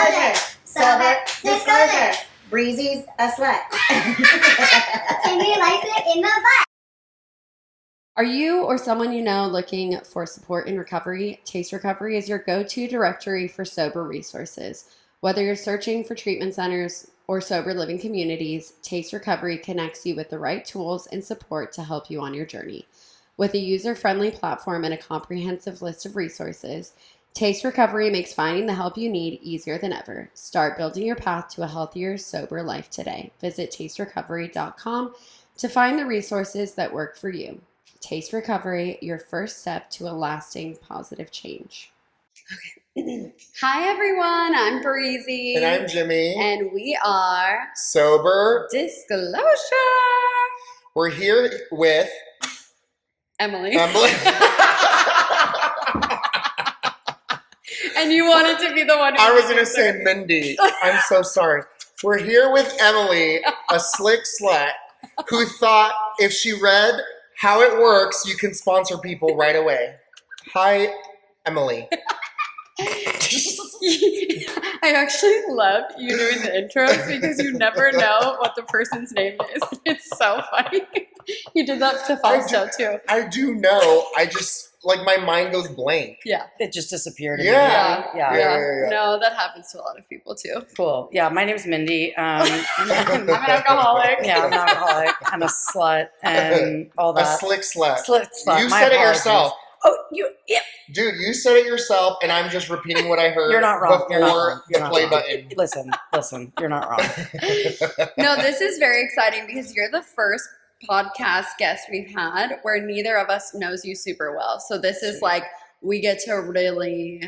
disclosure. Sober disclosure. Breezy's a slut. Jimmy likes it in the butt. Are you or someone you know looking for support in recovery? Taste Recovery is your go-to directory for sober resources. Whether you're searching for treatment centers or sober living communities, Taste Recovery connects you with the right tools and support to help you on your journey. With a user-friendly platform and a comprehensive list of resources, Taste Recovery makes finding the help you need easier than ever. Start building your path to a healthier, sober life today. Visit tasterecovery.com to find the resources that work for you. Taste Recovery, your first step to a lasting positive change. Okay. Hi, everyone. I'm Breezy. And I'm Jimmy. And we are Sober Disclosure. We're here with Emily. And you wanted to be the one who I was going to say Mindy. I'm so sorry. We're here with Emily, a slick slut, who thought if she read how it works, you can sponsor people right away. Hi, Emily. I actually love you doing the intros because you never know what the person's name is. It's so funny. You did that to Fausto too. I do know. I just, like, my mind goes blank. Yeah. It just disappeared. Yeah. No, that happens to a lot of people too. Cool. Yeah, my name's Mindy. I'm an alcoholic. Yeah, I'm an alcoholic. I'm a slut and all that. A slick slut. Slick slut. You My said it apologies. yourself. Oh, yeah. Dude, you said it yourself, and I'm just repeating what I heard You're not wrong. before You're not wrong. the You're not play wrong. button. Listen, you're not wrong. No, this is very exciting because you're the first podcast guest we've had where neither of us knows you super well. So this is like, we get to really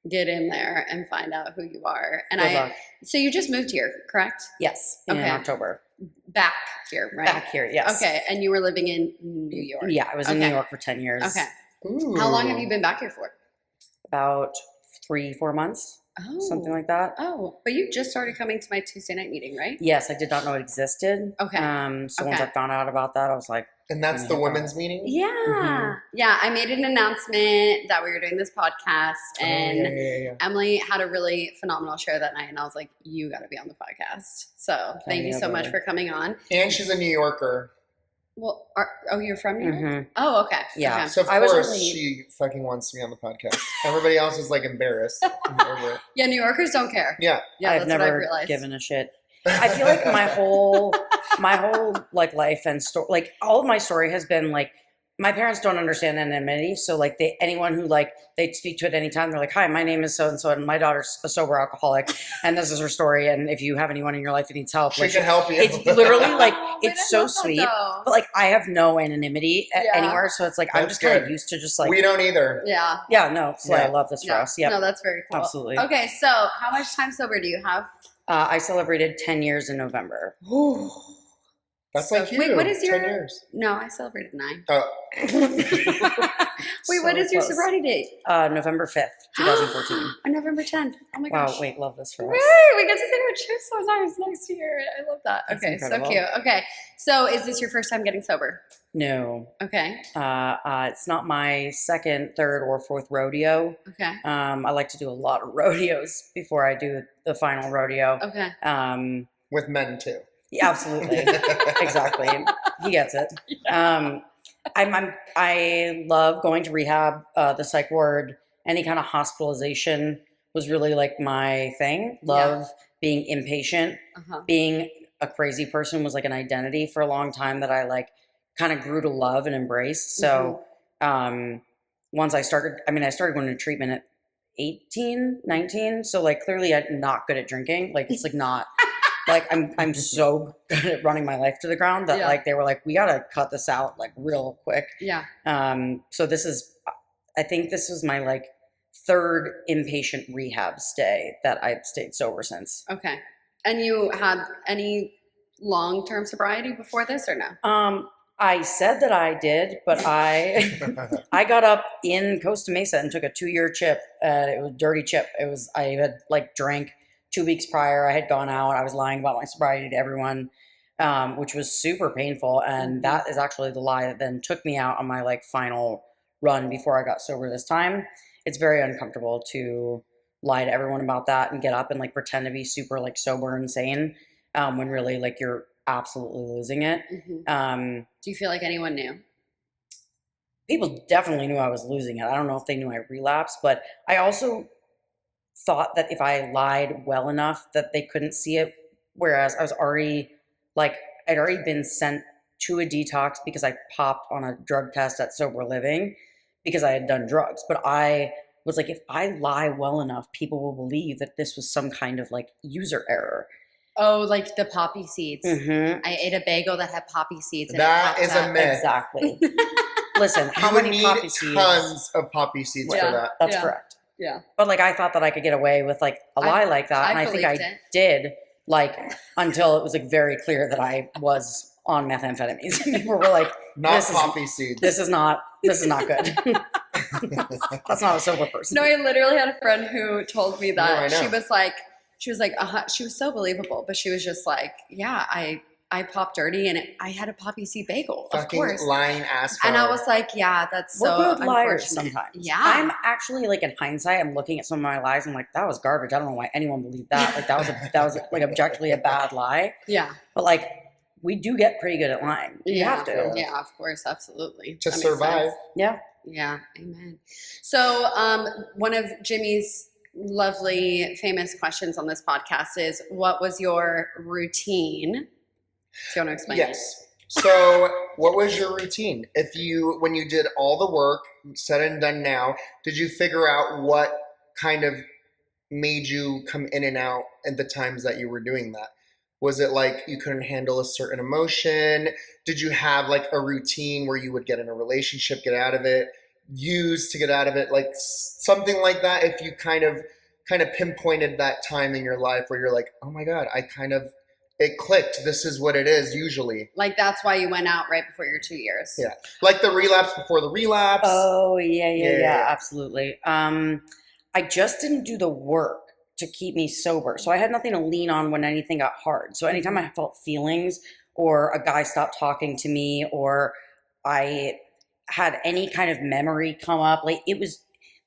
get in there and find out who you are. And Good luck. So you just moved here, correct? Yes, in Okay. October. Back here, right? Back here, yes. Okay, and you were living in New York. Yeah, I was in Okay. New York for 10 years. Okay. Ooh. How long have you been back here for? About 3-4 months, Oh. something like that. Oh, but you just started coming to my Tuesday night meeting, right? Yes, I did not know it existed. Okay. So once Okay. I found out about that, I was like, And that's the women's meeting? Yeah. Mhm. Yeah, I made an announcement that we were doing this podcast and yeah. Emily had a really phenomenal show that night and I was like, you got to be on the podcast. So thank you so much for coming on. And she's a New Yorker. Well, you're from New York? Mhm. Oh, okay. Yeah. Okay. So of I was course only- she fucking wants to be on the podcast. Everybody else is like embarrassed. I'm over it. Yeah, New Yorkers don't care. Yeah. Yeah, I've that's what I've never realized. given a shit. I feel like my whole like life and story, like all of my story has been like, my parents don't understand anonymity. So like anyone who like, they speak to at any time, they're like, hi, my name is so-and-so and my daughter's a sober alcoholic. And this is her story. And if you have anyone in your life that needs help, She like, can help you. it's literally like, Oh, it's wait, I so love that, sweet. though. But like, I have no anonymity Yeah. anywhere. So it's like, I'm That's just kind of good. used to just like, We don't either. Yeah. yeah, no, so Yeah. I love this for Yeah. us. Yeah, No, that's very cool. absolutely. Okay, so how much time sober do you have? I celebrated 10 years in November. That's So- like you. wait, what is 10 your- years. No, I celebrated 9. Oh. Wait, So what is your close. sobriety date? November 5th, 2014. On November 10th. Oh my gosh. Wow, wait, love this for Wait, us. we get to take our trips sometimes next year. I love that. That's Okay, so incredible. cute. Okay, so is this your first time getting sober? No, Okay, it's not my second, third, or fourth rodeo. okay, I like to do a lot of rodeos before I do the final rodeo. okay. With men too. Yeah, absolutely. Exactly. He gets it. I love going to rehab. The psych ward, any kind of hospitalization was really like my thing. Love being impatient, Uh-huh. being a crazy person was like an identity for a long time that I like kind of grew to love and embrace. So once I started going to treatment at 18, 19. So like clearly I'm not good at drinking. Like it's like not like I'm so good at running my life to the ground that Yeah. like they were like, we gotta cut this out like real quick. Yeah. So I think this was my like third inpatient rehab stay that I've stayed sober since. Okay. And you had any long-term sobriety before this or no? I said that I did, but I got up in Costa Mesa and took a 2-year chip. It was a dirty chip. I had like drank 2 weeks prior. I had gone out. I was lying about my sobriety to everyone, which was super painful. And that is actually the lie that then took me out on my like final run before I got sober this time. It's very uncomfortable to lie to everyone about that and get up and like pretend to be super like sober and sane when really like you're absolutely losing it. Do you feel like anyone knew? People definitely knew I was losing it. I don't know if they knew I relapsed, but I also thought that if I lied well enough that they couldn't see it. Whereas I was already like, I'd already been sent to a detox because I popped on a drug test at Sober Living because I had done drugs. But I was like, if I lie well enough, people will believe that this was some kind of like user error. Oh, like the poppy seeds. Mm-hmm. I ate a bagel that had poppy seeds. And That it is popped a up. myth. Exactly. Listen, how You would many need poppy seeds? tons of poppy seeds for that. That's Yeah. correct. Yeah. But like I thought that I could get away with like a lie like that, and I think I believed it. did. Like until it was like very clear that I was on methamphetamines. People were like, Not "This poppy seeds. This is not good." That's not a sober person. No, I literally had a friend who told me No, I that know. she was like, she was so believable, but she was just like, yeah, I popped dirty and I had a poppy seed bagel, of Fucking course. lying ass. And I was like, yeah, that's We're so good liars unfortunate. sometimes. Yeah. I'm actually like in hindsight, I'm looking at some of my lies. I'm like, that was garbage. I don't know why anyone believed that. Like that was like objectively a bad lie. Yeah. But like we do get pretty good at lying. You have to. Yeah, of course, absolutely. to That makes survive. sense. Yeah. Yeah, amen. So, one of Jimmy's lovely, famous questions on this podcast is, what was your routine? Do you want to explain it? Yes. So, what was your routine? When you did all the work, said and done now, did you figure out what kind of made you come in and out at the times that you were doing that? Was it like you couldn't handle a certain emotion? Did you have like a routine where you would get in a relationship, get out of it, use to get out of it, like something like that? If you kind of pinpointed that time in your life where you're like, oh my God, it clicked. This is what it is usually. Like, that's why you went out right before your 2 years. Yeah. Like the relapse before the relapse. Oh, yeah, Yeah. absolutely. I just didn't do the work to keep me sober. So I had nothing to lean on when anything got hard. So anytime I felt feelings or a guy stopped talking to me or I had any kind of memory come up, like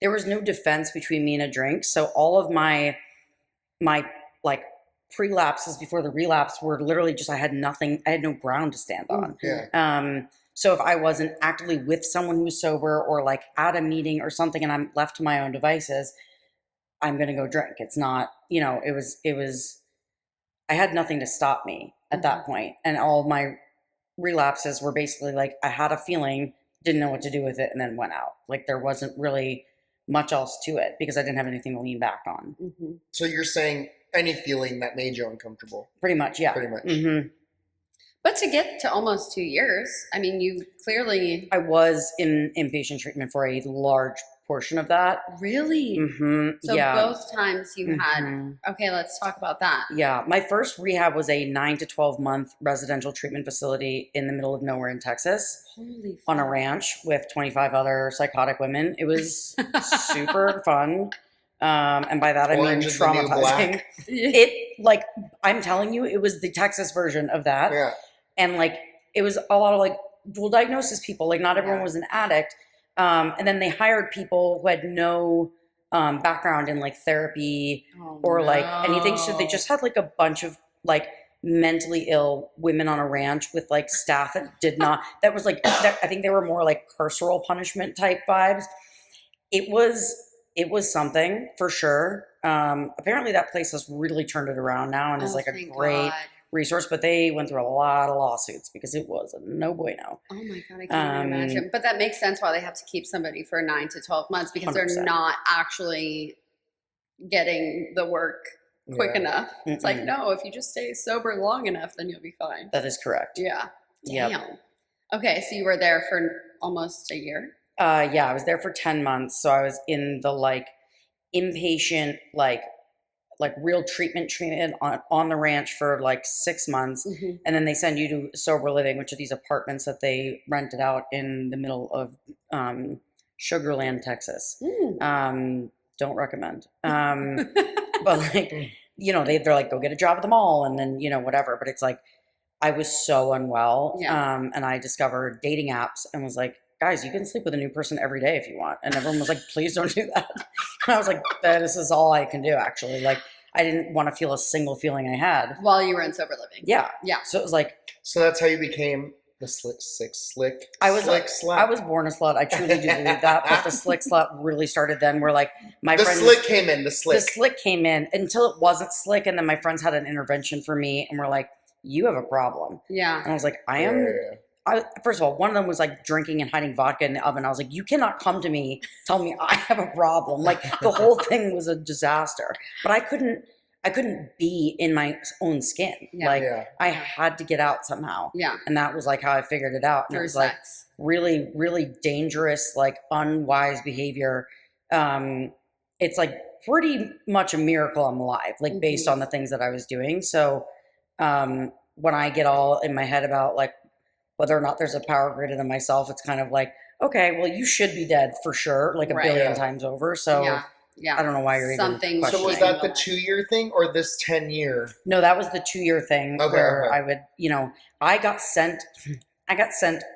there was no defense between me and a drink. So all of my like pre-lapses before the relapse were literally just, I had no ground to stand on. Yeah. So if I wasn't actively with someone who was sober or like at a meeting or something and I'm left to my own devices, I'm going to go drink. It's not, it was, I had nothing to stop me at that point. And all of my relapses were basically like, I had a feeling, didn't know what to do with it, and then went out. Like there wasn't really much else to it because I didn't have anything to lean back on. Mm-hmm. So you're saying any feeling that made you uncomfortable? Pretty much, yeah. Pretty much. Mm-hmm. But to get to almost 2 years, I mean, you clearly... I was in inpatient treatment for a large portion of that. Really? Mm-hmm. So yeah. both times you had... Mhm. Okay, let's talk about that. Yeah. My first rehab was a 9 to 12 month residential treatment facility in the middle of nowhere in Texas. Holy On a fuck. ranch with 25 other psychotic women. It was super fun. And by that, Orange I is the mean new traumatizing. It, like, I'm telling you, it was the Texas version of that. Yeah. And like, it was a lot of like dual diagnosis people. Like, not everyone was an addict. And then they hired people who had no background in like therapy or like anything. So they just had like a bunch of like mentally ill women on a ranch with like staff that did not, that was like, I think they were more like carceral punishment type vibes. It was something for sure. Apparently that place has really turned it around now and is like a great resource, but they went through a lot of lawsuits because it was a no bueno. Oh my God, I can't even imagine. But that makes sense why they have to keep somebody for 9 to 12 months because 100%. they're not actually getting the work quick enough. It's like, no, if you just stay sober long enough, then you'll be fine. That is correct. Yeah. Yep. Damn. Okay, so you were there for almost a year? Yeah, I was there for 10 months. So I was in the like inpatient, like real treatment on the ranch for like 6 months. Mm-hmm. And then they send you to Sober Living, which are these apartments that they rented out in the middle of Sugarland, Texas. Don't recommend. But like, they're like, go get a job at the mall and then, whatever. But it's like, I was so unwell. Yeah. And I discovered dating apps and was like, guys, you can sleep with a new person every day if you want. And everyone was like, please don't do that. And I was like, this is all I can do, actually. Like, I didn't want to feel a single feeling I had. While you were in sober living. Yeah. Yeah. So it was like. So that's how you became the slick slut. I was born a slut. I truly do believe that. But the slick slut really started then, where like my the friends. Slick came in. The slick came in until it wasn't slick. And then my friends had an intervention for me and were like, you have a problem. Yeah. And I was like, I am. First of all, one of them was like drinking and hiding vodka in the oven. I was like, you cannot come to me, tell me I have a problem. Like the whole thing was a disaster. But I couldn't be in my own skin. Yeah. Like I had to get out somehow. Yeah. And that was like how I figured it out. And Through it was sex. like really, really dangerous, like unwise behavior. It's like pretty much a miracle I'm alive, like based on the things that I was doing. So when I get all in my head about like whether or not there's a power greater than myself, it's kind of like, okay, well, you should be dead for sure, like a billion times over. So yeah. I don't know why you're Something even questioning. So was that the 2-year thing or this 10-year? No, that was the 2-year thing where I would, I got sent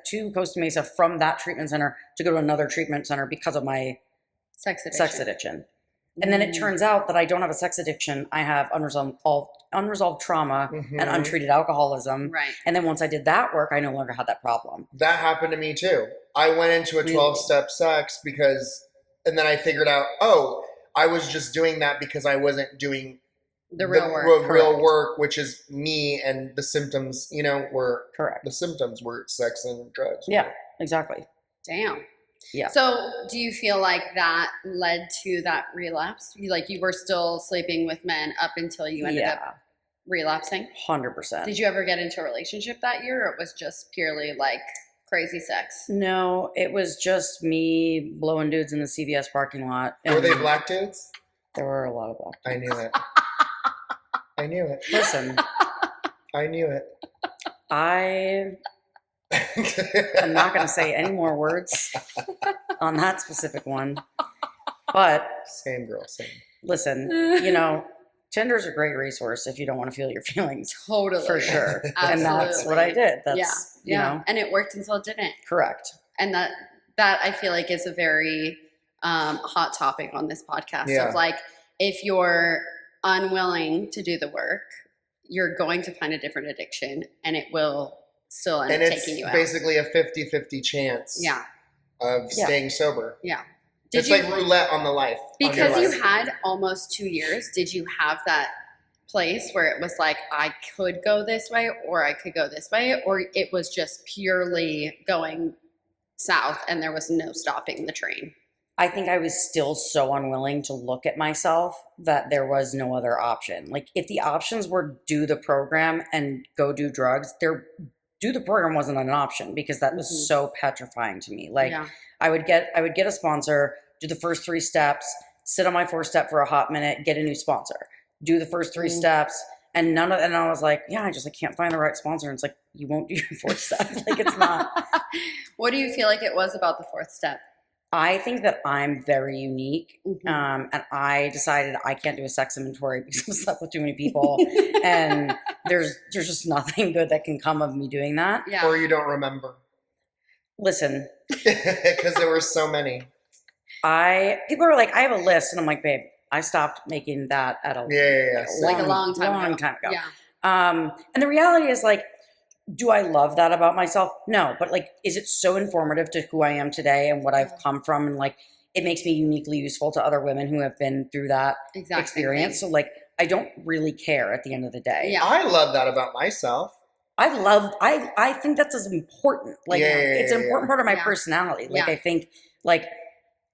to Costa Mesa from that treatment center to go to another treatment center because of my sex addiction. And then it turns out that I don't have a sex addiction. I have unresolved trauma and untreated alcoholism. Right. And then once I did that work, I no longer had that problem. That happened to me too. I went into a 12-step sex and then I figured out, I was just doing that because I wasn't doing the real work, which is me, and the symptoms, were correct. The symptoms were sex and drugs. Yeah, exactly. Damn. Yeah. So do you feel like that led to that relapse? You were still sleeping with men up until you ended up relapsing? 100%. Did you ever get into a relationship that year, or it was just purely like crazy sex? No, it was just me blowing dudes in the CVS parking lot. Were they black dudes? There were a lot of black dudes. I knew it. I knew it. Listen. I knew it. I'm not going to say any more words on that specific one. But same girl, same. Listen, Tinder's a great resource if you don't want to feel your feelings. Totally. For sure. Absolutely. And that's what I did. That's, And it worked until it didn't. Correct. And that I feel like is a very hot topic on this podcast. Yeah. Of like, if you're unwilling to do the work, you're going to find a different addiction, and it will still end up taking you out. And it's basically a 50-50 chance of staying sober. Yeah. It's like roulette on the life. Because you had almost 2 years, did you have that place where it was like, I could go this way or I could go this way, or it was just purely going south and there was no stopping the train? I think I was still so unwilling to look at myself that there was no other option. Like if the options were do the program and go do drugs, do the program wasn't an option because that was so petrifying to me. Like I would get a sponsor, do the first 3 steps, sit on my 4th step for a hot minute, get a new sponsor, do the first 3 steps. And I was like, I can't find the right sponsor. And it's like, you won't do your 4th step. Like it's not. What do you feel like it was about the 4th step? I think that I'm very unique. And I decided I can't do a sex inventory because I've slept with too many people. And there's just nothing good that can come of me doing that. Yeah. Or you don't remember. Listen. Because there were so many. People are like, I have a list. And I'm like, babe, I stopped making that at a long time ago. Yeah. And the reality is like, do I love that about myself? No, but like, is it so informative to who I am today and what I've come from? And like, it makes me uniquely useful to other women who have been through that experience. So like, I don't really care at the end of the day. Yeah. I love that about myself. I think that's as important. Like it's an important part of my personality. Like I think like,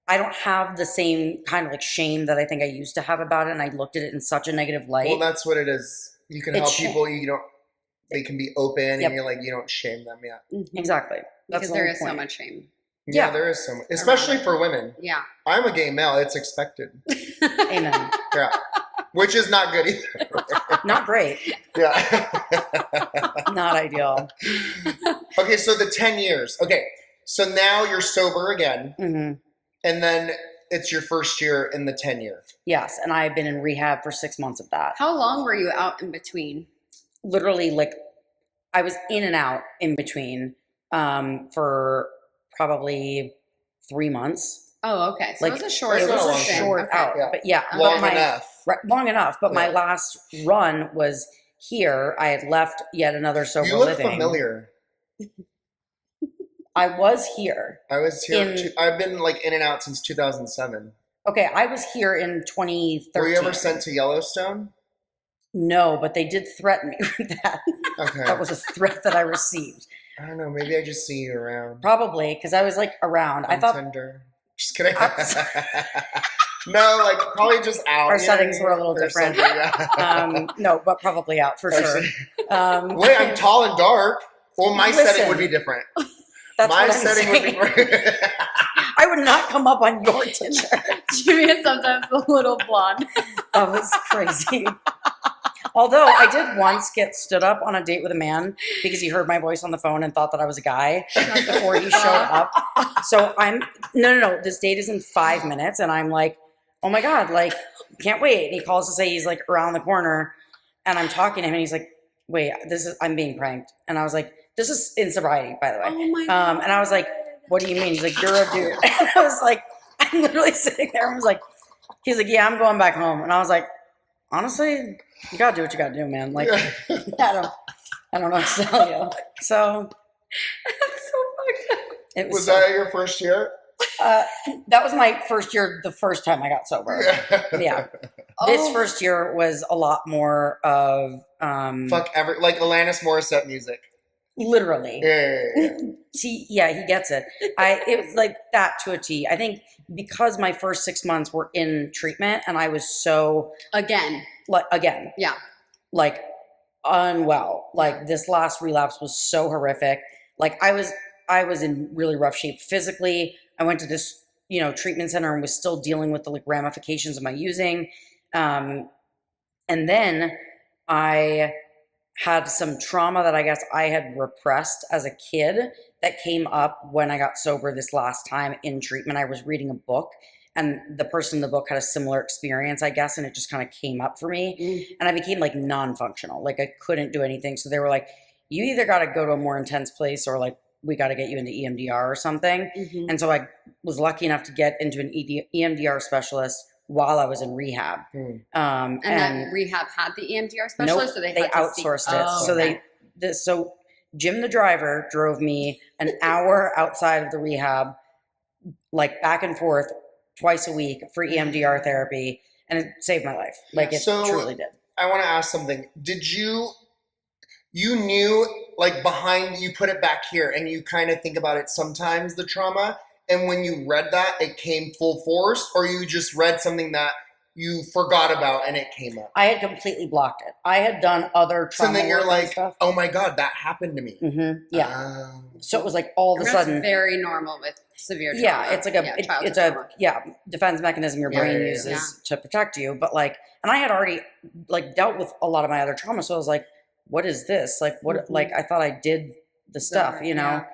I don't have the same kind of like shame that I think I used to have about it. And I looked at it in such a negative light. Well, that's what it is. You can help people. They can be open and you're like, you don't shame them. Yeah. Exactly. Because there is so much shame. Yeah, there is so much, especially for women. Yeah. I'm a gay male. It's expected. Amen. Yeah. Which is not good either. Not great. Yeah. Not ideal. Okay, so the 10 years. Okay, so now you're sober again. Mm-hmm. And then it's your first year in the 10-year. Yes, and I've been in rehab for 6 months of that. How long were you out in between? Literally, like, I was in and out in between for probably 3 months. Oh, okay. So Like, it was a short. It's It not was a a long short Okay. out, Yeah. but yeah, Long but enough. long enough. But my Yeah. last run was here. I had left yet another sober You look living. familiar. I was here. I was here. I've been like in and out since 2007. Okay, I was here in 2013. Were you ever sent to Yellowstone? No, but they did threaten me with that. Okay. That was a threat that I received. I don't know. Maybe I just see you around. Probably because I was like around. I On thought Tinder. Just kidding. No, like probably just out. our settings were a little or different. something, yeah. No, but probably out for sure. Wait, I'm tall and dark. Well, my setting would be different. That's My what I'm setting saying. would be different. I would not come up on your Tinder. Jimmy is sometimes a little blonde. That was crazy. Although I did once get stood up on a date with a man because he heard my voice on the phone and thought that I was a guy before he showed up. So I'm no. This date is in 5 minutes, and I'm like, oh my god, like can't wait. And he calls to say he's like around the corner, and I'm talking to him, and he's like, wait, I'm being pranked, and I was like, this is in sobriety, by the way. Oh my god. And I was like, what do you mean? He's like, you're a dude. And I was like, I'm literally sitting there and was like, he's like, yeah, I'm going back home. And I was like, honestly, you gotta do what you gotta do, man. Like, I don't know what to tell you. So That's so fucked up. it was. Was that your first year? That was my first year. The first time I got sober. Yeah. This Oh. first year was a lot more of Fuck like Alanis Morissette music. literally. Yeah. See, yeah, he gets it. It was like that to a T. I think because my first 6 months were in treatment and I was so Again. like again, Yeah. like unwell. Like this last relapse was so horrific. Like I was in really rough shape physically. I went to this, treatment center and was still dealing with the like ramifications of my using. And then I had some trauma that I guess I had repressed as a kid that came up when I got sober this last time in treatment. I was reading a book and the person in the book had a similar experience, I guess, and it just kind of came up for me. And I became like non-functional. Like I couldn't do anything. So they were like, you either got to go to a more intense place or like we got to get you into EMDR or something. Mm-hmm. And so I was lucky enough to get into an EMDR specialist while I was in rehab. And then rehab had the EMDR specialist, Nope, so they they had to outsourced it. Oh, So okay. so Jim the driver drove me an hour outside of the rehab, like back and forth twice a week for EMDR therapy, and it saved my life. Like it truly did. I want to ask something. Did you knew like behind you put it back here and you kind of think about it sometimes, the trauma, and when you read that it came full force, or you just read something that you forgot about and it came up? I had completely blocked it. I had done other trauma So then you're work and like, stuff. oh my god, that happened to me. Yeah. So it was like all of a And sudden. that's very normal with severe trauma. Yeah, it's like childhood trauma. defense mechanism your brain Yeah. uses to protect you. But like, and I had already like dealt with a lot of my other trauma, so I was like, what is this? Like, what? Like, I thought I did the stuff, Yeah.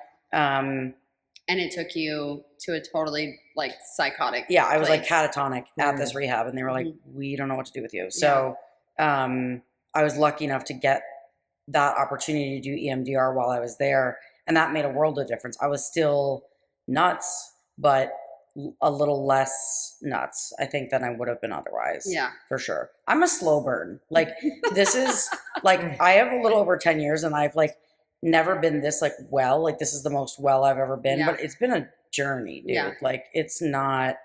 And it took you to a totally like psychotic. Yeah, I was like place. catatonic at this rehab, and they were like, we don't know what to do with you. So, I was lucky enough to get that opportunity to do EMDR while I was there, and that made a world of difference. I was still nuts, but a little less nuts, I think, than I would have been otherwise. Yeah. For sure. I'm a slow burn. Like this is like, I have a little over 10 years and I've like never been this like well, like this is the most well I've ever been, but it's been a journey, dude. Yeah. Like it's not,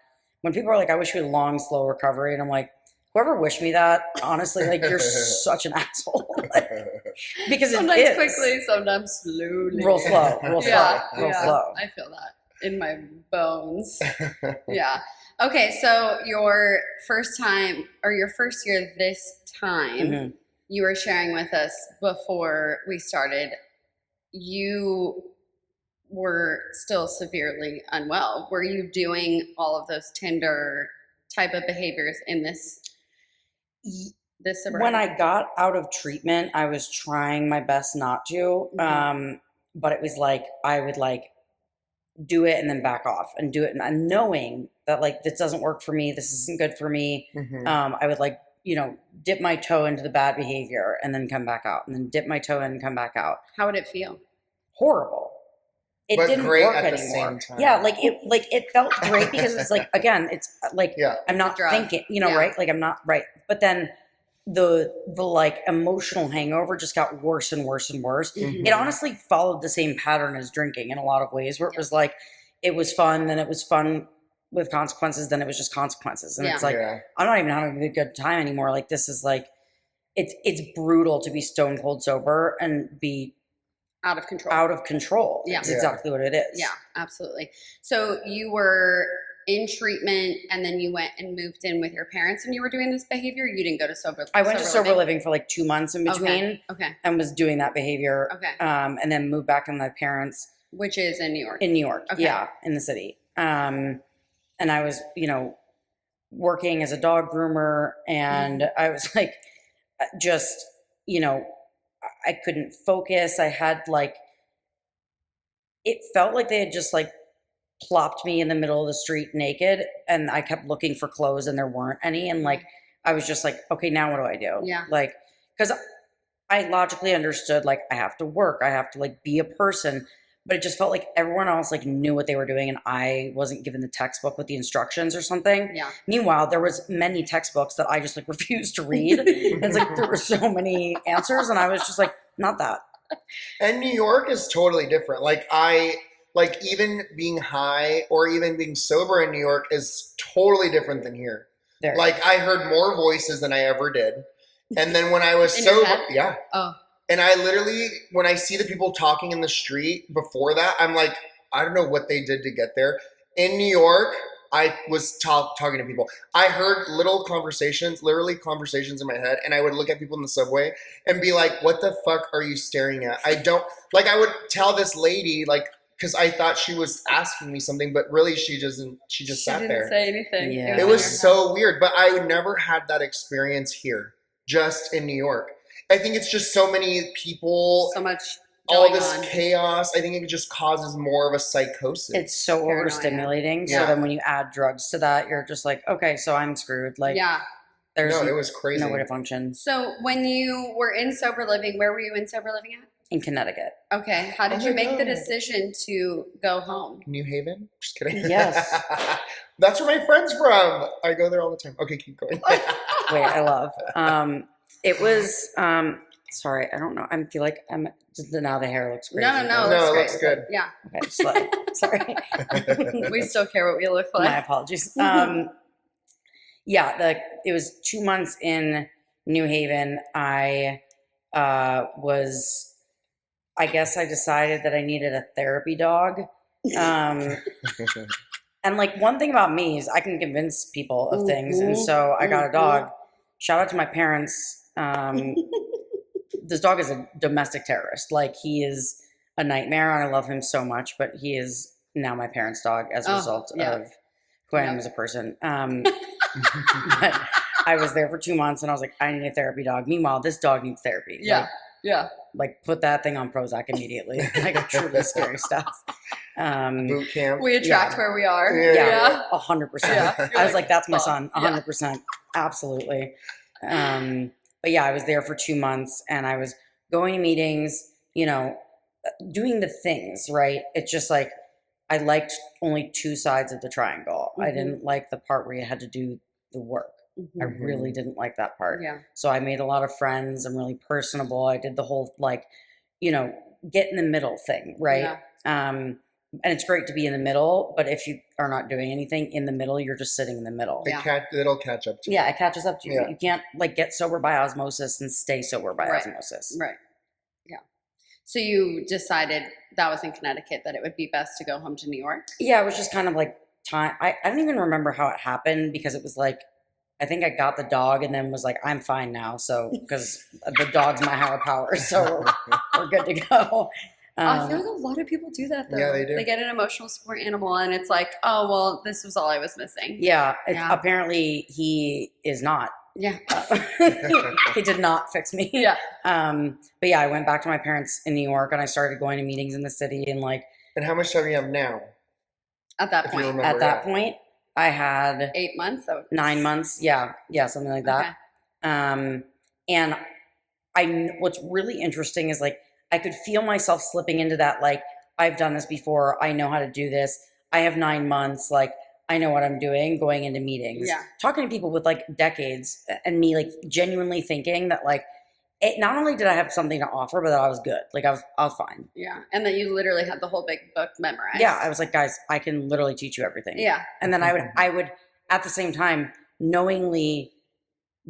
when people are like, I wish we had a long, slow recovery. And I'm like, whoever wished me that, honestly, like you're such an asshole. Like, because Sometimes it is. quickly, sometimes slowly. Real slow, Real slow. I feel that in my bones. Yeah. Okay, so your first time or your first year this time, you were sharing with us before we started, you were still severely unwell. Were you doing all of those Tinder type of behaviors in this sobriety? When I got out of treatment, I was trying my best not to. But it was like I would like do it and then back off and do it, and knowing that like this doesn't work for me, this isn't good for me. I would like, dip my toe into the bad behavior and then come back out, and then dip my toe in and come back out. How would it feel? Horrible. it But didn't great work at the anymore. same time. Yeah, it felt great because it's like, again, it's like Yeah. I'm not drug. thinking, Yeah. right? Like I'm not right. But then the like emotional hangover just got worse and worse and worse. Mhm. It honestly followed the same pattern as drinking in a lot of ways, where it was like it was fun, then it was fun with consequences, then it was just consequences. And it's like I'm not even having a good time anymore. Like this is like it's brutal to be stone cold sober and be out of control. Yeah. It's exactly what it is. Yeah, absolutely. So you were in treatment and then you went and moved in with your parents and you were doing this behavior? You didn't go to sober I went to sober living for like 2 months in between. Okay. And was doing that behavior. Okay. And then moved back in with my parents. Which is in New York. In New York. Okay. Yeah, in the city. And I was, working as a dog groomer, and I was like, just, I couldn't focus. I had like, it felt like they had just like plopped me in the middle of the street naked, and I kept looking for clothes and there weren't any. And like, I was just like, okay, now what do I do? Yeah. Like, because I logically understood, like, I have to work, I have to like be a person, but it just felt like everyone else like knew what they were doing and I wasn't given the textbook with the instructions or something. Yeah. Meanwhile, there was many textbooks that I just like refused to read. And it's like there were so many answers and I was just like, not that. And New York is totally different. Like even being high or even being sober in New York is totally different than here. There. Like I heard more voices than I ever did. And then when I was In your sober, head? yeah. Oh. And I literally, when I see the people talking in the street before that, I'm like, I don't know what they did to get there. In New York, I was talking to people. I heard literally conversations in my head, and I would look at people in the subway and be like, what the fuck are you staring at? I would tell this lady, like, because I thought she was asking me something, but really she just sat there. She didn't say anything. Yeah. It was so weird, but I never had that experience here, just in New York. I think it's just so many people, so much all going this on. chaos. I think it just causes more of a psychosis. It's so Paranoia. overstimulating. Yeah. So then when you add drugs to that, you're just like, okay, so I'm screwed. Like, there's it was crazy. no way to function. So when you were in sober living, where were you in sober living at? In Connecticut. Okay. How did Oh you my make the God. decision to go home? New Haven? Just kidding. Yes. That's where my friend's from. I go there all the time. Okay, keep going. Wait, I love. It was, sorry, I don't know. I feel like I'm just, now the hair looks crazy. No, No, it great. looks good. Yeah. Okay, sorry. We still care what we look My like. apologies. It was 2 months in New Haven. I guess I decided that I needed a therapy dog. And like one thing about me is I can convince people of things. And so I got a dog. Shout out to my parents. This dog is a domestic terrorist. Like he is a nightmare and I love him so much, but he is now my parents' dog as a result of who I am as a person. But I was there for 2 months and I was like, I need a therapy dog. Meanwhile, this dog needs therapy. Like put that thing on Prozac immediately. Like truly scary stuff. Boot camp. We attract where we are. Yeah, 100%. Yeah. I was like, that's my son. Yeah. 100%. Absolutely. But yeah, I was there for 2 months and I was going to meetings, doing the things, right? It's just like, I liked only two sides of the triangle. I didn't like the part where you had to do the work. I really didn't like that part. Yeah. So I made a lot of friends. I'm really personable. I did the whole like, get in the middle thing, right? Yeah. And it's great to be in the middle, but if you are not doing anything in the middle, you're just sitting in the middle. It'll catch up to you. Yeah, it catches up to you. Yeah. You can't like get sober by osmosis and stay sober by osmosis. Right. Yeah. So you decided that was in Connecticut that it would be best to go home to New York? Yeah, it was just kind of like time. I don't even remember how it happened because it was like, I think I got the dog and then was like, I'm fine now. So, because the dog's my higher power. So we're good to go. I feel like a lot of people do that though. Yeah, they do. They get an emotional support animal and it's like, oh, well, this was all I was missing. Yeah. Yeah. Apparently he is not. Yeah. He did not fix me. Yeah. But yeah, I went back to my parents in New York and I started going to meetings in the city and like. And how much time do you have now? At that If you point. remember, At that point, I had 8 months? So 9 months. Yeah, something like that. Okay. And what's really interesting is like I could feel myself slipping into that like I've done this before. I know how to do this. I have 9 months. Like, I know what I'm doing going into meetings. Yeah. Talking to people with like decades and me like genuinely thinking that like, it, not only did I have something to offer, but that I was good. Like I was fine. Yeah. And that you literally had the whole big book memorized. Yeah. I was like, guys, I can literally teach you everything. Yeah. And then I would at the same time knowingly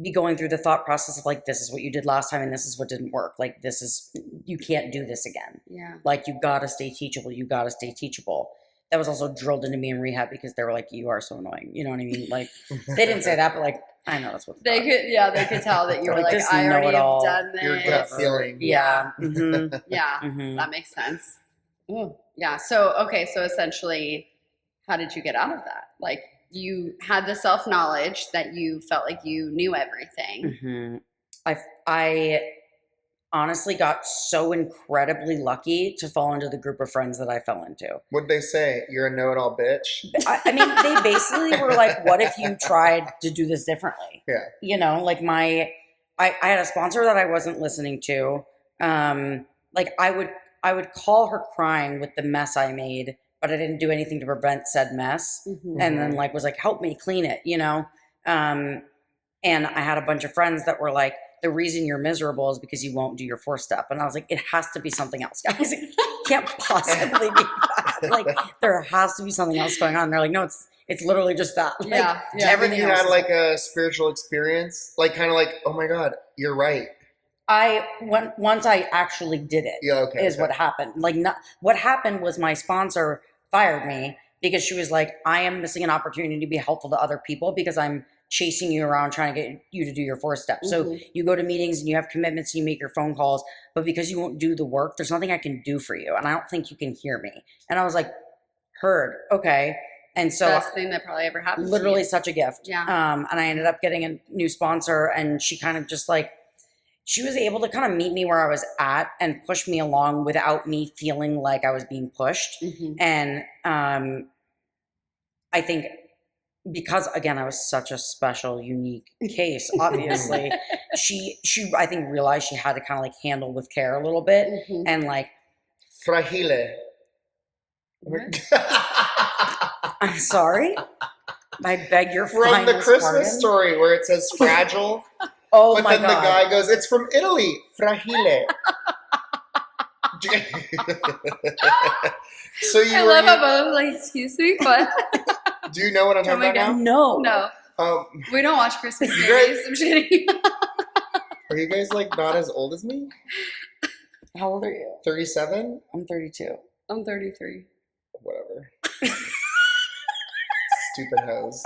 be going through the thought process of like, this is what you did last time and this is what didn't work. Like this is, you can't do this again. Yeah. Like you gotta stay teachable. You gotta stay teachable. That was also drilled into me in rehab because they were like, you are so annoying. You know what I mean? Like they didn't say that, but like, I know that's what They could tell that you were like, This I already have know-it-all. done this. Your gut feeling. Yeah. Mhm. Yeah. Mhm. That makes sense. Yeah. So, okay. So essentially, how did you get out of that? Like you had the self-knowledge that you felt like you knew everything. Mhm. I honestly got so incredibly lucky to fall into the group of friends that I fell into. What'd they say? You're a know-it-all bitch? I mean, they basically were like, what if you tried to do this differently? Yeah. You know, like I had a sponsor that I wasn't listening to. Like I would call her crying with the mess I made, but I didn't do anything to prevent said mess. Mhm. And then like was like, help me clean it, you know? And I had a bunch of friends that were like, the reason you're miserable is because you won't do your 4-step. And I was like, it has to be something else, guys. It can't possibly be that. Like there has to be something else going on. And they're like, no, it's literally just that. Like, Yeah. Do you Yeah. think you had like a spiritual experience? Like kind of like, oh my God, you're right. Once I actually did it, Yeah, okay. is what happened. Like what happened was my sponsor fired me because she was like, I am missing an opportunity to be helpful to other people because I'm chasing you around trying to get you to do your 4-step. So you go to meetings and you have commitments and you make your phone calls, but because you won't do the work, there's nothing I can do for you. And I don't think you can hear me. And I was like, heard. Okay. And so Best thing that probably ever happened. literally to such a gift. Yeah. And I ended up getting a new sponsor and she kind of just like, she was able to kind of meet me where I was at and push me along without me feeling like I was being pushed. you. And I think because again, I was such a special, unique case, obviously, she I think realized she had to kind of like handle with care a little bit Mhm. and like, Fragile. What? I'm sorry. I beg your From the finest Christmas pardon. story where it says fragile, Oh but my then God. the guy goes, it's from Italy. Fragile. So you I were, love how both like, excuse me, what? do you know what I'm Oh talking my about God. No. No, now? we don't watch Christmas You movies. I'm just kidding. Are you guys like not as old as me? How old are you? 37? I'm 32. I'm 33. Whatever. Stupid hoes.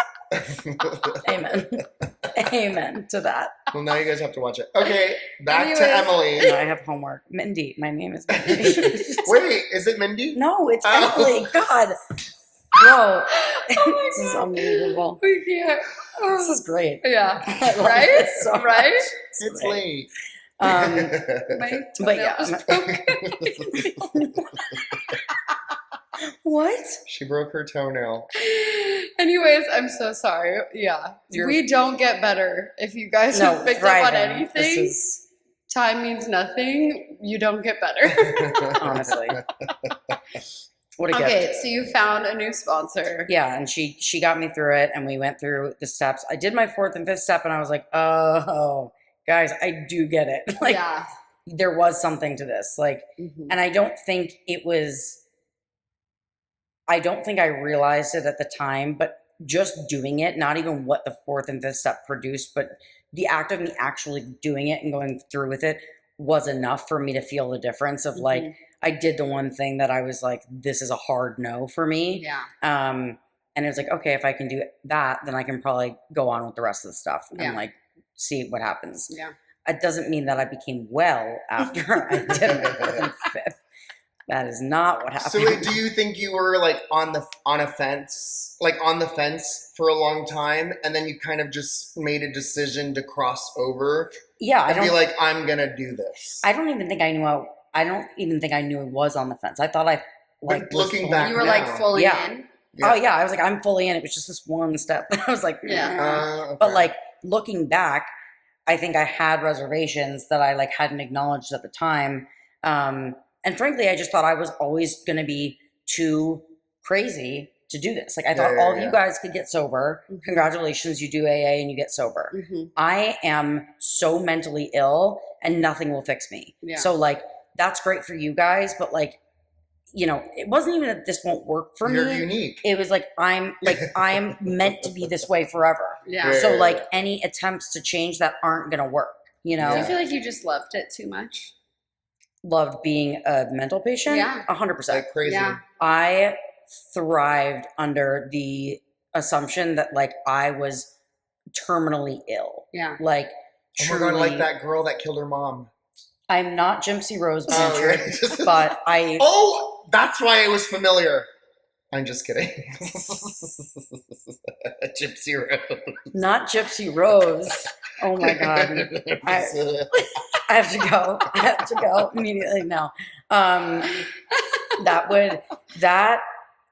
Amen. Amen to that. Well, now you guys have to watch it. Okay, back Anyways. to Emily. No, I have homework. Mindy. My name is Mindy. Wait, is it Mindy? No, it's Oh. Emily. God. Bro. Oh my This is God. unbelievable. We can't. This is great. Yeah. I love Right? this so much. Right? It's great. late. My But yeah, toenail was broken. what? She broke her toenail. Anyways, I'm so sorry. Yeah. We don't get better if you guys No, have picked up on thriving. anything. This is Time means nothing. You don't get better. honestly. What a gift. Okay, so you found a new sponsor. Yeah, and she got me through it and we went through the steps. I did my 4th and 5th step and I was like, oh, guys, I do get it. Like Yeah. there was something to this. Like, Mhm. and I don't think I realized it at the time, but just doing it, not even what the 4th and 5th step produced, but the act of me actually doing it and going through with it was enough for me to feel the difference of like, Mhm. I did the one thing that I was like, this is a hard no for me. Yeah. And it was like, okay, if I can do that, then I can probably go on with the rest of the stuff Yeah. and like see what happens. Yeah. It doesn't mean that I became well after I did my 4th and 5th. That is not what happened. So wait, do you think you were like on the fence for a long time, and then you kind of just made a decision to cross over Yeah, and be like, I'm gonna do this? I don't even think I knew. I don't even think I knew it was on the fence. I thought I like But looking was back You were now. like fully Yeah. in. Oh yeah, I was like, I'm fully in. It was just this one step. I was like, Yeah. Okay. But like looking back, I think I had reservations that I like hadn't acknowledged at the time. And And frankly, I just thought I was always going to be too crazy to do this. Like I thought all of you guys could get sober. Mhm. Congratulations, you do AA and you get sober. Mhm. I am so mentally ill and nothing will fix me. Yeah. So like, that's great for you guys, but like, you know, it wasn't even that this won't work for You're me. unique. It was like I'm meant to be this way forever. Yeah. So like any attempts to change that aren't gonna work. You know, Do you feel like you just loved it too much? loved being a mental patient. Yeah. 100%. Like crazy. Yeah. I thrived under the assumption that like I was terminally ill. Yeah. Like Oh my truly, God, like that girl that killed her mom. I'm not Gypsy Rose Oh, Blanchard, yeah. but I. Oh, that's why it was familiar. I'm just kidding. Gypsy Rose. Not Gypsy Rose. Oh my God. I have to go. I have to go immediately now.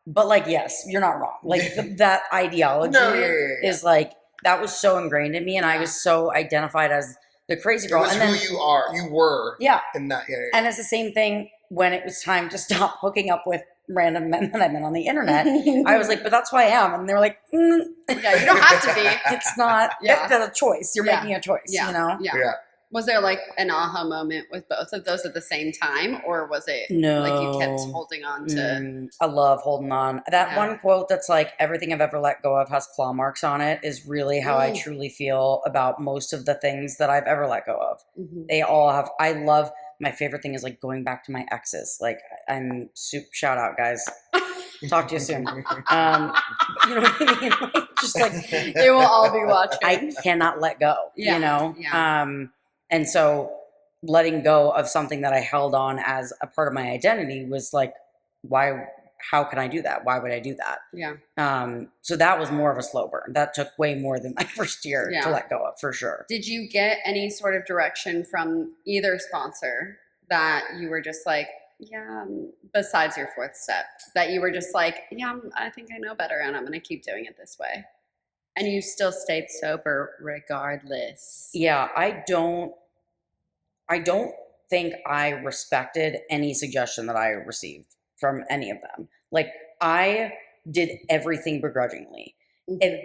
But like, yes, you're not wrong. Like that ideology No, yeah. is like, that was so ingrained in me and I was so identified as the crazy It girl. was And then, who you are. You were. yeah. In that. Yeah. And it's the same thing when it was time to stop hooking up with random men that I met on the internet. I was like, but that's who I am. And they were like, Yeah, you don't have to be. it's not, Yeah. that's a choice. You're Yeah. making a choice, Yeah. you know? Yeah. Yeah. Was there like an aha moment with both of those at the same time, or was it No. like you kept holding on to? I love holding on. That Yeah. one quote that's like, everything I've ever let go of has claw marks on it is really how I truly feel about most of the things that I've ever let go of. Mhm. They all have, I love, my favorite thing is like going back to my exes. Like I'm shout out guys. Talk to you soon. You know what I mean? Like, just like They will all be watching. I cannot let go, Yeah, you know? yeah. And so letting go of something that I held on as a part of my identity was like, how can I do that? Why would I do that? Yeah. So that was more of a slow burn. That took way more than my first year Yeah. to let go of, for sure. Did you get any sort of direction from either sponsor that you were just like, yeah, besides your fourth step, that you were just like, yeah, I think I know better and I'm going to keep doing it this way? And you still stayed sober regardless. Yeah, I don't think I respected any suggestion that I received from any of them. Like I did everything begrudgingly. Mhm. And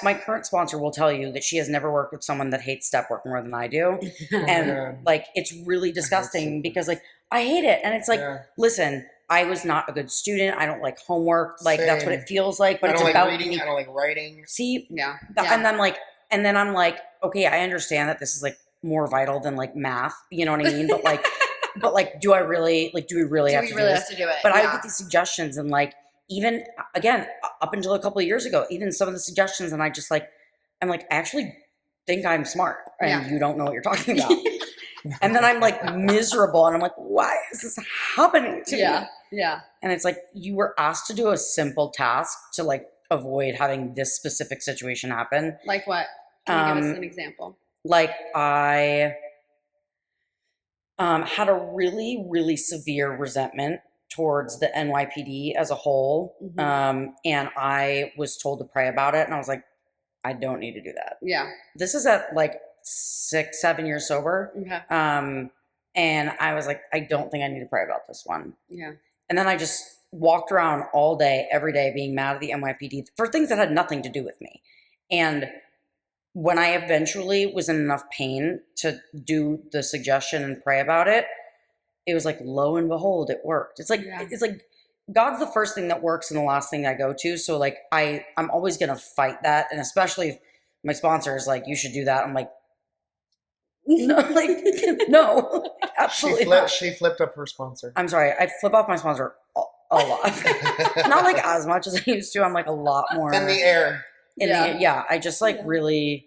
my current sponsor will tell you that she has never worked with someone that hates step work more than I do. And Yeah. like it's really disgusting because like I hate it. And it's like, Yeah. listen, I was not a good student. I don't like homework. Like that's what Same. it feels like. But I it's don't about like reading. me. I don't like writing. See, Yeah. and then I'm like, okay, I understand that this is like more vital than like math. You know what I mean? But like, do we really have to do this? to do it? But I Yeah. get these suggestions and like, even again, up until a couple of years ago, even some of the suggestions, and I'm like, I actually think I'm smart and Yeah. you don't know what you're talking about. And then I'm like miserable and I'm like, why is this happening to me? Yeah. And it's like, you were asked to do a simple task to like avoid having this specific situation happen. Like what? Can you give us an example? Like I had a really, really severe resentment towards the NYPD as a whole. Mhm. And I was told to pray about it. And I was like, I don't need to do that. Yeah. This is at like 6-7 years sober. Okay. And I was like, I don't think I need to pray about this one. Yeah. And then I just walked around all day, every day, being mad at the NYPD for things that had nothing to do with me. And when I eventually was in enough pain to do the suggestion and pray about it, it was like, lo and behold, it worked. It's like, It's like God's the first thing that works and the last thing I go to. So like, I'm always going to fight that. And especially if my sponsor is like, you should do that. I'm like, no, like, no, absolutely not. She flipped up her sponsor. I'm sorry. I flip off my sponsor a lot. Not like as much as I used to. I'm like a lot more In the air. I just like really,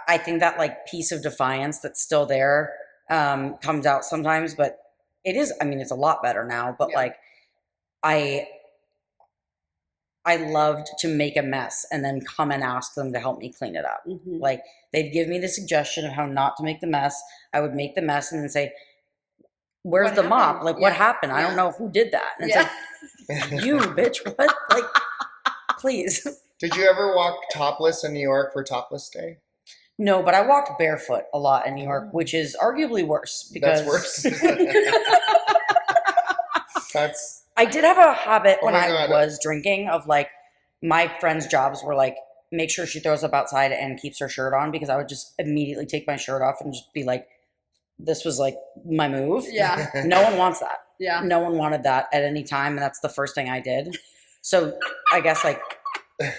I think that like piece of defiance that's still there comes out sometimes, but it is, I mean, it's a lot better now, but like I loved to make a mess and then come and ask them to help me clean it up. Mhm. Like they'd give me the suggestion of how not to make the mess. I would make the mess and then say, where's What the mop? happened? Like what Yeah. happened? I Yeah. don't know who did that. And Yeah. it's like, you bitch, what? Like, please. Did you ever walk topless in New York for Topless Day? No, but I walked barefoot a lot in New York, which is arguably worse because That's worse. That's I did have a habit Oh when my I God. was drinking of like my friends' jobs were like, make sure she throws up outside and keeps her shirt on, because I would just immediately take my shirt off and just be like, this was like my move. Yeah. No one wants that. Yeah. No one wanted that at any time. And that's the first thing I did. So I guess like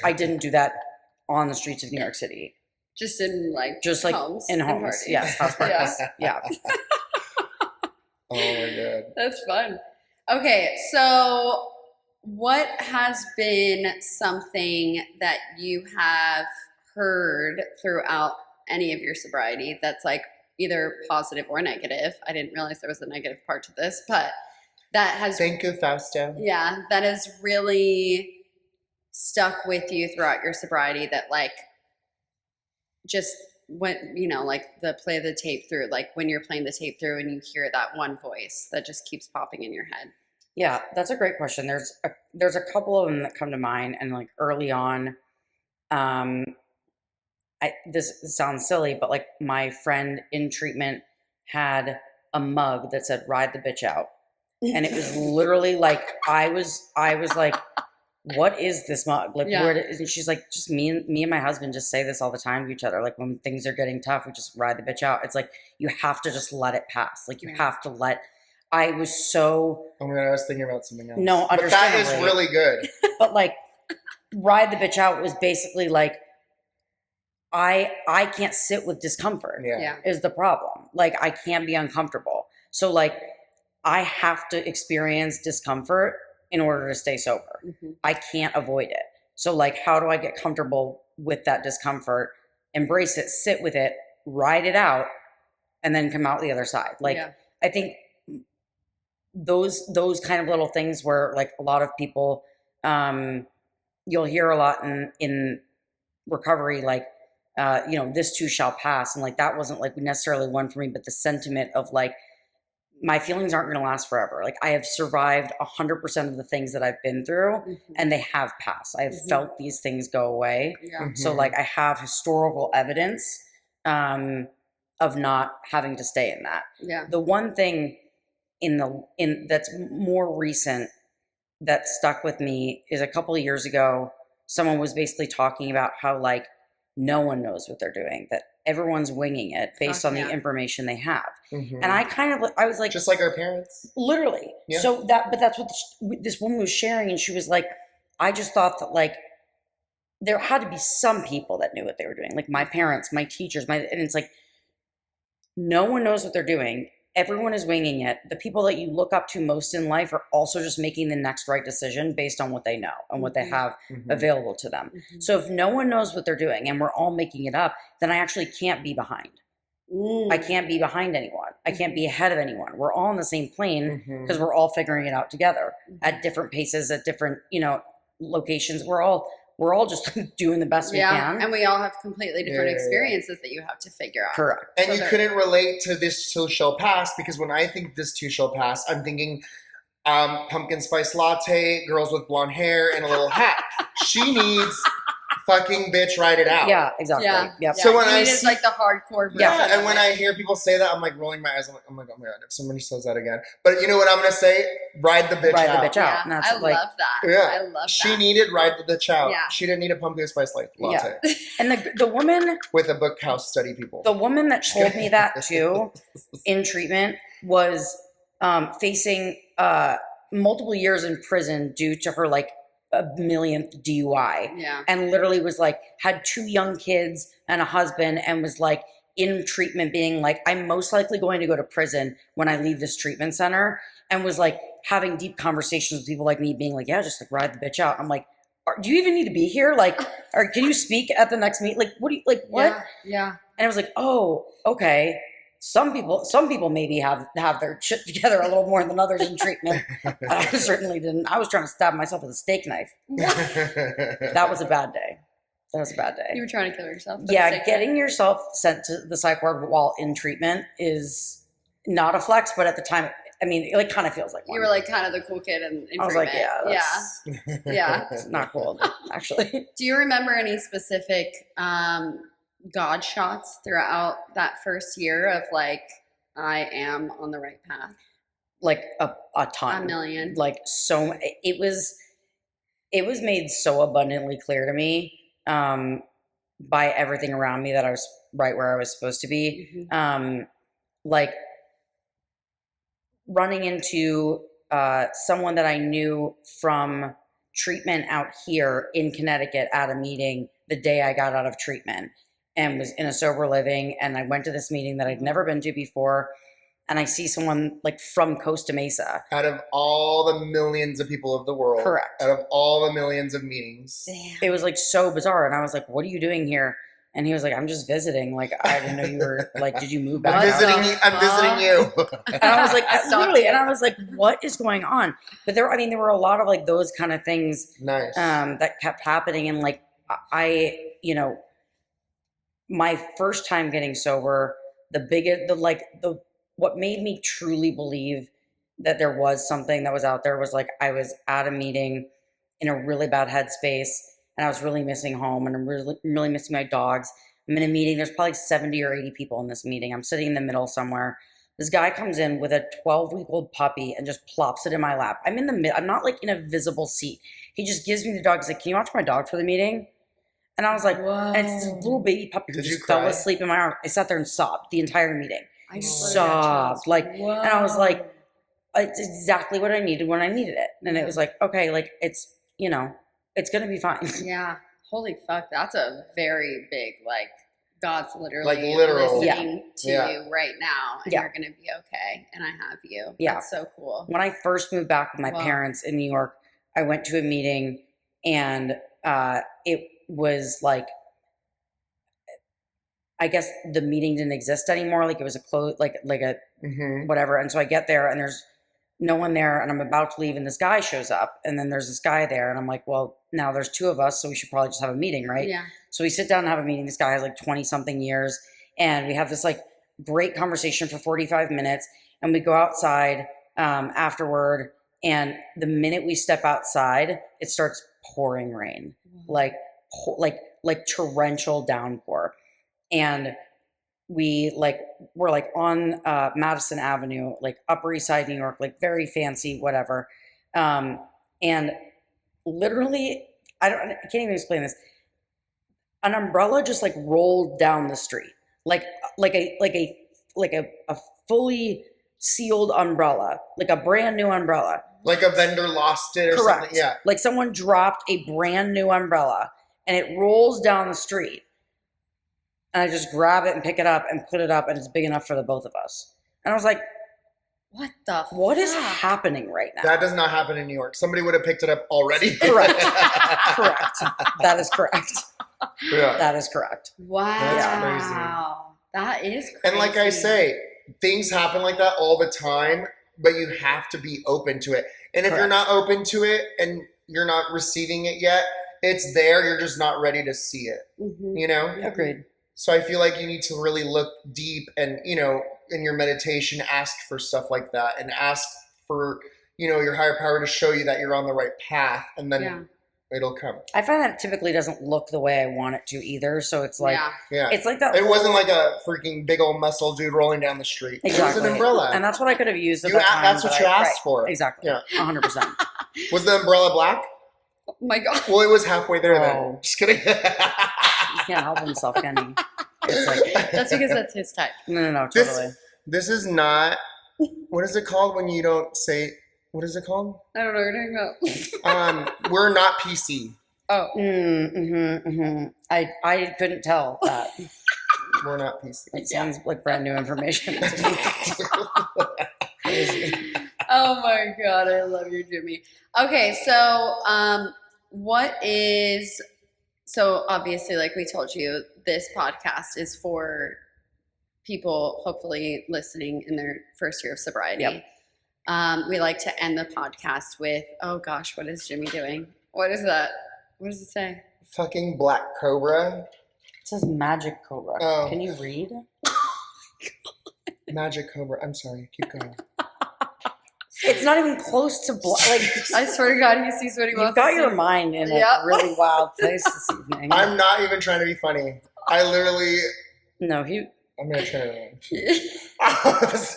I didn't do that on the streets of New York City. Just in like Homes in and homes. parties. Yes, house parties. Yeah. Oh my God. That's fun. Okay, so what has been something that you have heard throughout any of your sobriety that's like either positive or negative? I didn't realize there was a negative part to this, but that has Thank you, Fausto. Yeah, that has really stuck with you throughout your sobriety, that like just when, like play the tape through, like when you're playing the tape through and you hear that one voice that just keeps popping in your head. Yeah, that's a great question. There's a couple of them that come to mind, and like early on, this sounds silly, but like my friend in treatment had a mug that said "Ride the bitch out," and it was literally like I was like, what is this mug? Like, Yeah. and she's like, just me and my husband just say this all the time to each other. Like when things are getting tough, we just ride the bitch out. It's like, you have to just let it pass. Like you have to I was so. Oh my God, I was thinking about something else. No, but that is understandably. really good. But like, ride the bitch out was basically like, I can't sit with discomfort. Yeah. Is the problem. Like I can't be uncomfortable. So like I have to experience discomfort in order to stay sober. Mm-hmm. I can't avoid it. So like, how do I get comfortable with that discomfort, embrace it, sit with it, ride it out, and then come out the other side? Like, I think those kind of little things where like a lot of people, you'll hear a lot in recovery, like, this too shall pass. And like, that wasn't like necessarily one for me, but the sentiment of like, my feelings aren't going to last forever. Like I have survived 100% of the things that I've been through, and they have passed. I have felt these things go away. Yeah. Mm-hmm. So like I have historical evidence of not having to stay in that. Yeah. The one thing in that's more recent that stuck with me is a couple of years ago, someone was basically talking about how like no one knows what they're doing, that everyone's winging it based on the information they have. Mm-hmm. And I was like, just like our parents, literally. Yeah. So that's what this woman was sharing. And she was like, I just thought that like, there had to be some people that knew what they were doing. Like my parents, my teachers, and it's like, no one knows what they're doing. Everyone is winging it. The people that you look up to most in life are also just making the next right decision based on what they know and what they have available to them. So if no one knows what they're doing and we're all making it up, then I actually can't be behind. I can't be behind anyone. I can't be ahead of anyone. We're all on the same plane because we're all figuring it out together at different paces, at different, locations. We're all just doing the best we can. And we all have completely different experiences that you have to figure out. Correct. And So you couldn't relate to this too shall pass, because when I think this too shall pass, I'm thinking pumpkin spice latte, girls with blonde hair, and a little hat. She needs fucking bitch, write it out. Yeah, exactly. Yeah. Yep. So when I it's see, like the hardcore version. yeah, and of when it. I hear people say that, I'm like rolling my eyes. I'm like, oh my God, if somebody says that again. But you know what I'm gonna say? Ride the bitch Ride out. the bitch out. Yeah, And that's I like, love that. Yeah. I love that. She needed ride the bitch out. Yeah. She didn't need a pumpkin spice latte and the woman, with a book house study people. the woman that told me that too in treatment was facing multiple years in prison due to her like a millionth DUI. Yeah. And literally was like, had 2 young kids and a husband, and was like in treatment being like, I'm most likely going to go to prison when I leave this treatment center, and was like having deep conversations with people like me being like, yeah, just like ride the bitch out. I'm like, do you even need to be here? Like, or can you speak at the next meet? Like, what do you, like, what? Yeah. And I was like, oh, okay. Some people maybe have their shit together a little more than others in treatment. I certainly didn't. I was trying to stab myself with a steak knife. That was a bad day. That was a bad day. You were trying to kill yourself. That's Yeah, sick. getting yourself sent to the psych ward while in treatment is not a flex, but at the time, I mean, it like kind of feels like one. You were like kind of the cool kid in I was treatment. like, yeah, that's Yeah. it's not cool, actually. Do you remember any specific God shots throughout that first year of like, I am on the right path? like a ton. A million. Like so it was made so abundantly clear to me by everything around me that I was right where I was supposed to be. Like running into someone that I knew from treatment out here in Connecticut at a meeting the day I got out of treatment and was in a sober living. And I went to this meeting that I'd never been to before. And I see someone like from Costa Mesa. Out of all the millions of people of the world. Correct. Out of all the millions of meetings. Damn. It was like so bizarre. And I was like, what are you doing here? And he was like, I'm just visiting. Like, I didn't know you were like, did you move back? I'm visiting you. And I was like, literally, and I was like, what is going on? But there were a lot of like those kind of things Nice. that kept happening. And like, my first time getting sober, what made me truly believe that there was something that was out there was like, I was at a meeting in a really bad headspace and I was really missing home and I'm really, really missing my dogs. I'm in a meeting. There's probably 70 or 80 people in this meeting. I'm sitting in the middle somewhere. This guy comes in with a 12-week-old puppy and just plops it in my lap. I'm in the middle. I'm not like in a visible seat. He just gives me the dog. He's like, can you watch my dog for the meeting? And I was like, whoa. And it's this little baby puppy who Did you just fell cry? asleep in my arms. I sat there and sobbed the entire meeting. I Sobbed. Like, and I was like, it's exactly what I needed when I needed it. And it was like, okay, like it's, it's going to be fine. yeah. Holy fuck. That's a very big, like, God's literally Like literal. listening to Yeah. you right now, and Yeah. you're going to be okay. And I have you. Yeah. That's so cool. When I first moved back with my Wow. parents in New York, I went to a meeting and it was like, I guess the meeting didn't exist anymore. Like it was a Mm-hmm. whatever. And so I get there and there's no one there and I'm about to leave and this guy shows up and then there's this guy there and I'm like, well, now there's two of us, so we should probably just have a meeting, right? Yeah. So we sit down and have a meeting. This guy has like 20 something years and we have this like great conversation for 45 minutes and we go outside afterward. And the minute we step outside, it starts pouring rain, like torrential downpour. And we're like on Madison Avenue, like Upper East Side, New York, like very fancy, whatever. And literally, I can't even explain this. An umbrella just like rolled down the street, like a fully sealed umbrella, like a brand new umbrella. Like a vendor lost it or Correct. something. Yeah. Like someone dropped a brand new umbrella and it rolls down the street. And I just grab it and pick it up and put it up and it's big enough for the both of us. And I was like, what is happening right now? That does not happen in New York. Somebody would have picked it up already. Correct. Correct. That is correct. Yeah. That is correct. Wow. That's crazy. That is crazy. And like I say, things happen like that all the time, but you have to be open to it. And if you're Correct. not open to it and you're not receiving it yet, it's there. You're just not ready to see it, Mhm. you know? Agreed. So I feel like you need to really look deep and, in your meditation, ask for stuff like that and ask for, your higher power to show you that you're on the right path and then Yeah. it'll come. I find that it typically doesn't look the way I want it to either. So it's like, Yeah. Yeah. it's like that. It wasn't like a freaking big old muscle dude rolling down the street. It Exactly. was an umbrella. And that's what I could have used at You that a- time. that's what but you I- asked for. Exactly. Yeah. 100%. Was the umbrella black? Oh my God. Well, it was halfway there then. Oh. Just kidding. He can't help himself, can he? It's like, That's because that's his type. no, totally. This is not, what is it called when you don't say, what is it called? I don't know what you're talking about. We're not PC. Oh. I couldn't tell that. We're not PC. It sounds like brand new information to me. Crazy. Oh my God, I love you, Jimmy. Okay, so so obviously, like we told you, this podcast is for people hopefully listening in their first year of sobriety. Yep. We like to end the podcast with, oh gosh, what is Jimmy doing? What is that? What does it say? Fucking black cobra. It says magic cobra. Oh. Can you read? Magic cobra. I'm sorry. Keep going. It's not even close to like. I swear to God, he sees what he You've wants got to your see. mind in Yep. a really wild place this evening. I'm not even trying to be funny. I literally, No, I'm going to turn it around.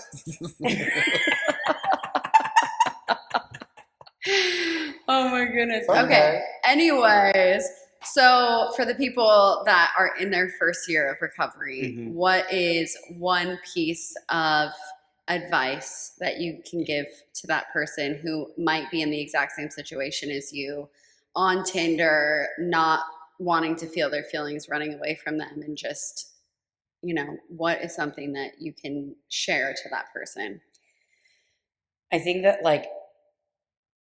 goodness. Okay. Okay. Anyways, so for the people that are in their first year of recovery, Mhm. what is one piece of advice that you can give to that person who might be in the exact same situation as you, on Tinder, not wanting to feel their feelings running away from them, and just, what is something that you can share to that person? I think that like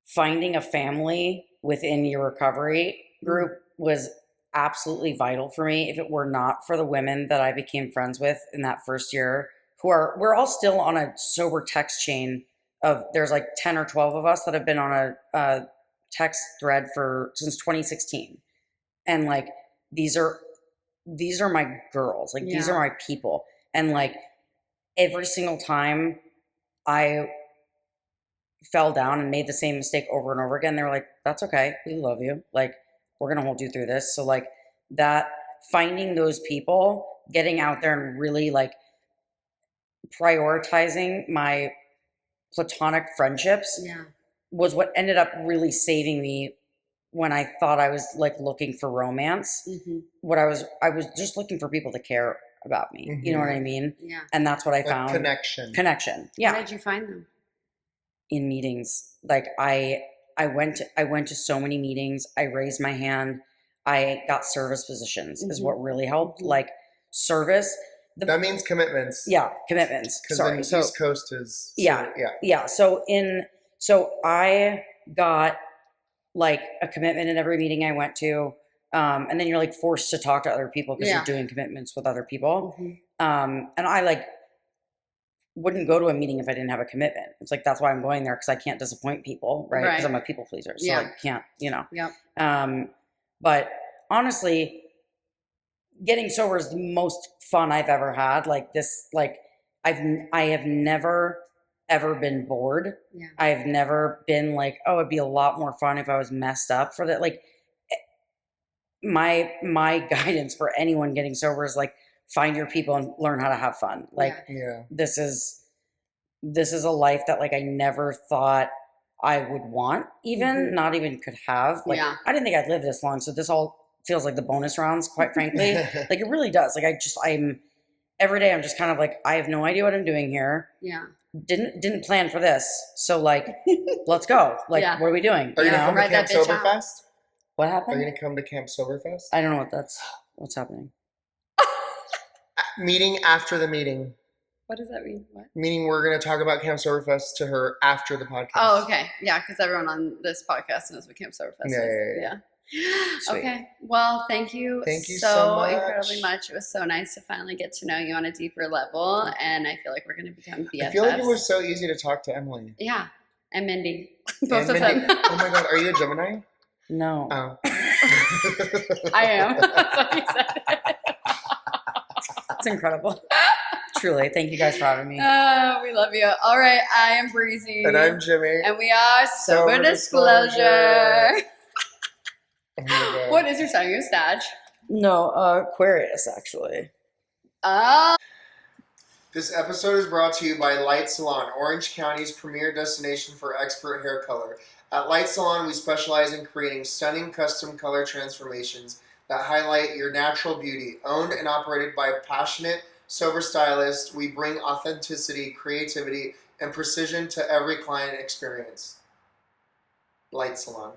finding a family within your recovery group was absolutely vital for me. If it were not for the women that I became friends with in that first year, we're all still on a sober text chain of, there's like 10 or 12 of us that have been on a text thread since 2016. And like, these are my girls, like these Yeah. are my people. And like every single time I fell down and made the same mistake over and over again, they were like, that's okay, we love you, like we're gonna hold you through this. So like that, finding those people, getting out there and really like prioritizing my platonic friendships Yeah. was what ended up really saving me when I thought I was like looking for romance. Mm-hmm. I was just looking for people to care about me. You know what I mean? Yeah. And that's what I Like found. connection. Yeah. How did you find them? In meetings. Like I went to so many meetings. I raised my hand. I got service positions is what really helped. Like service. That means commitments. Yeah, commitments. Because Sorry. the East Coast is yeah. So I got like a commitment in every meeting I went to. And then you're like forced to talk to other people because you're doing commitments with other people. And I like wouldn't go to a meeting if I didn't have a commitment. It's like, that's why I'm going there, because I can't disappoint people, right? Because I'm a people pleaser. So I can't, Yep. But honestly, getting sober is the most fun I've ever had. Like this, like I have never ever been bored. Yeah. I've never been like, oh, it'd be a lot more fun if I was messed up for that. Like my guidance for anyone getting sober is like, find your people and learn how to have fun. Like this is a life that like I never thought I would want, even not even could have. Like I didn't think I'd live this long. So this all feels like the bonus rounds, quite frankly. Like it really does. Like I'm every day I'm just kind of like, I have no idea what I'm doing here. Yeah. Didn't plan for this. So like, let's go. Like, what are we doing? Are you gonna come to Camp Soberfest? What happened? Are you gonna come to Camp Soberfest? I don't know what's happening. Meeting after the meeting. What does that mean? What? Meaning we're going to talk about Camp Soberfest to her after the podcast. Oh, okay. Yeah, because everyone on this podcast knows what Camp Soberfest is. Yeah. Okay. Well, thank you so much. incredibly much. It was so nice to finally get to know you on a deeper level, and I feel like we're going to become BFFs. I feel like it was so easy to talk to Emily. Yeah, and Mindy. Both of Mindy. them. Oh my God, are you a Gemini? No. Oh. I am. That's what he said. It's incredible. Truly. Thank you guys for having me. Oh, we love you. All right. I am Breezy. And I'm Jimmy. And we are Sober Disclosure. Oh my God. What is your sign? You're Sag. No, Aquarius, actually. Oh. This episode is brought to you by Light Salon, Orange County's premier destination for expert hair color. At Light Salon, we specialize in creating stunning custom color transformations that highlight your natural beauty. Owned and operated by a passionate, sober stylists, we bring authenticity, creativity, and precision to every client experience. Light Salon.